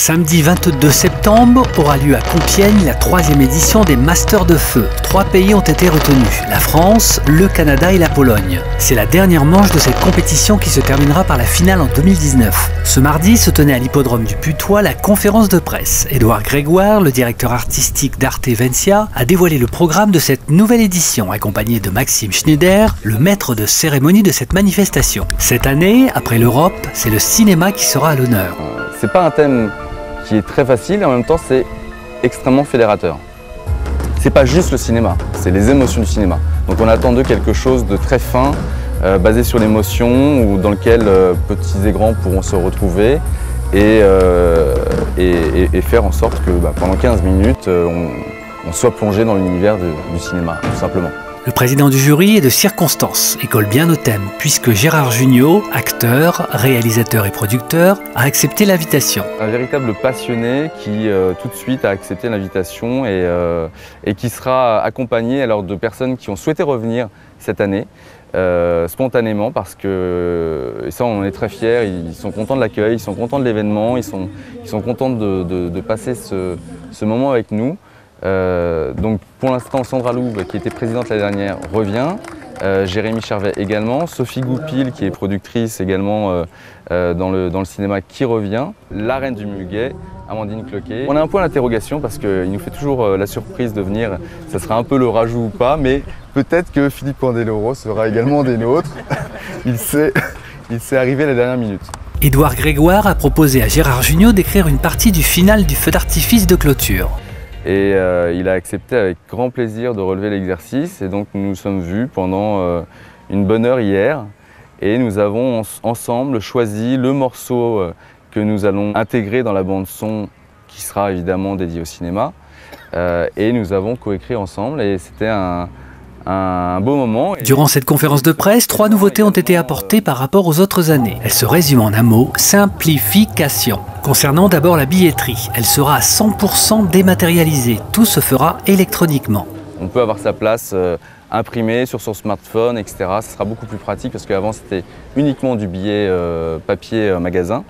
Samedi 22 septembre aura lieu à Compiègne la 3e édition des Masters de Feu. 3 pays ont été retenus, la France, le Canada et la Pologne. C'est la dernière manche de cette compétition qui se terminera par la finale en 2019. Ce mardi se tenait à l'hippodrome du Putois la conférence de presse. Édouard Grégoire, le directeur artistique d'Arte Vencia, a dévoilé le programme de cette nouvelle édition, accompagné de Maxime Schneider, le maître de cérémonie de cette manifestation. Cette année, après l'Europe, c'est le cinéma qui sera à l'honneur. C'est pas un thème qui est très facile et en même temps c'est extrêmement fédérateur. C'est pas juste le cinéma, c'est les émotions du cinéma. Donc on attend d'eux quelque chose de très fin, basé sur l'émotion, ou dans lequel petits et grands pourront se retrouver et faire en sorte que pendant 15 minutes, on soit plongé dans l'univers du cinéma, tout simplement. Le président du jury est de circonstance et colle bien au thème, puisque Gérard Jugnot, acteur, réalisateur et producteur, a accepté l'invitation. Un véritable passionné qui tout de suite a accepté l'invitation et qui sera accompagné alors de personnes qui ont souhaité revenir cette année, spontanément, parce que, et ça on en est très fiers, ils sont contents de l'accueil, ils sont contents de l'événement, ils sont contents de passer ce moment avec nous. Donc pour l'instant, Sandra Loub, qui était présidente l'année dernière, revient. Jérémy Charvet également. Sophie Goupil, qui est productrice également dans le cinéma, qui revient. La reine du Muguet, Amandine Cloquet. On a un point d'interrogation parce qu'il nous fait toujours la surprise de venir. Ça sera un peu le rajout ou pas, mais peut-être que Philippe Candeloro sera également des nôtres. Il s'est arrivé à la dernière minute. Édouard Grégoire a proposé à Gérard Jugnot d'écrire une partie du final du feu d'artifice de clôture. Et il a accepté avec grand plaisir de relever l'exercice. Et donc nous nous sommes vus pendant une bonne heure hier. Et nous avons ensemble choisi le morceau que nous allons intégrer dans la bande-son qui sera évidemment dédiée au cinéma. Et nous avons coécrit ensemble et c'était un beau moment. Durant cette conférence de presse, 3 nouveautés ont été apportées par rapport aux autres années. Elles se résument en un mot, simplification. Concernant d'abord la billetterie, elle sera à 100% dématérialisée. Tout se fera électroniquement. On peut avoir sa place imprimée sur son smartphone, etc. Ce sera beaucoup plus pratique parce qu'avant c'était uniquement du billet papier magasin.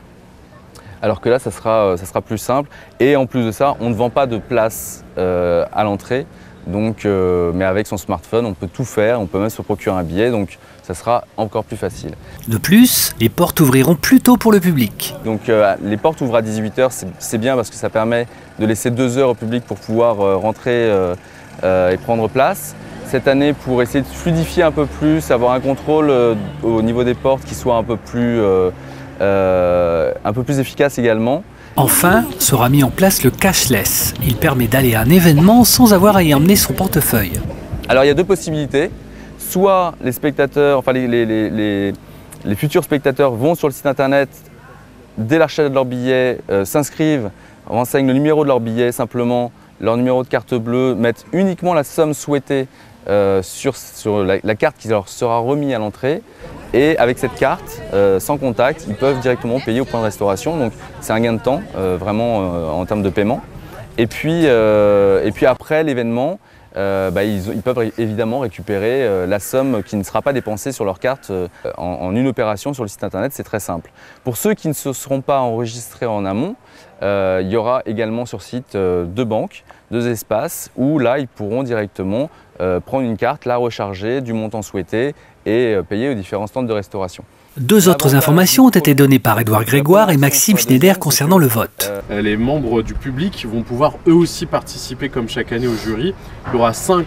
Alors que là, ça sera plus simple. Et en plus de ça, on ne vend pas de place à l'entrée. Donc, mais avec son smartphone, on peut tout faire, on peut même se procurer un billet, donc ça sera encore plus facile. De plus, les portes ouvriront plus tôt pour le public. Donc les portes ouvrent à 18 h, c'est bien parce que ça permet de laisser 2 heures au public pour pouvoir rentrer et prendre place. Cette année, pour essayer de fluidifier un peu plus, avoir un contrôle au niveau des portes qui soit un peu plus efficace également. Enfin, sera mis en place le cashless. Il permet d'aller à un événement sans avoir à y emmener son portefeuille. Alors il y a 2 possibilités. Soit les spectateurs, enfin les futurs spectateurs vont sur le site internet dès l'achat de leur billet, s'inscrivent, renseignent le numéro de leur billet, simplement leur numéro de carte bleue, mettent uniquement la somme souhaitée sur la carte qui leur sera remise à l'entrée. Et avec cette carte, sans contact, ils peuvent directement payer au point de restauration. Donc c'est un gain de temps, vraiment en termes de paiement. Et puis après l'événement, ils peuvent évidemment récupérer la somme qui ne sera pas dépensée sur leur carte en une opération sur le site internet. C'est très simple. Pour ceux qui ne se seront pas enregistrés en amont, il y aura également sur site 2 banques, 2 espaces où là ils pourront directement prendre une carte, la recharger du montant souhaité et payer aux différents stands de restauration. 2 autres informations ont été données par Édouard Grégoire et Maxime Schneider concernant le vote. Les membres du public vont pouvoir eux aussi participer comme chaque année au jury. Il y aura 5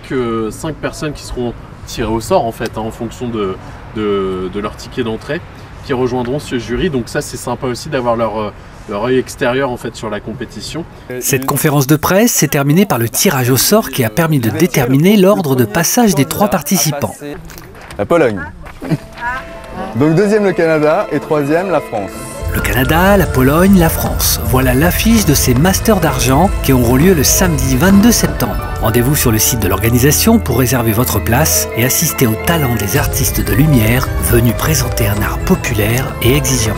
personnes qui seront tirées au sort en fait, en fonction de leur ticket d'entrée, qui rejoindront ce jury. Donc ça c'est sympa aussi d'avoir leur œil extérieur en fait sur la compétition. Cette conférence de presse s'est terminée par le tirage au sort qui a permis de déterminer l'ordre de passage des 3 participants. La Pologne. Donc 2e le Canada et 3e la France. Le Canada, la Pologne, la France. Voilà l'affiche de ces Masters d'argent qui auront lieu le samedi 22 septembre. Rendez-vous sur le site de l'organisation pour réserver votre place et assister au talent des artistes de lumière venus présenter un art populaire et exigeant.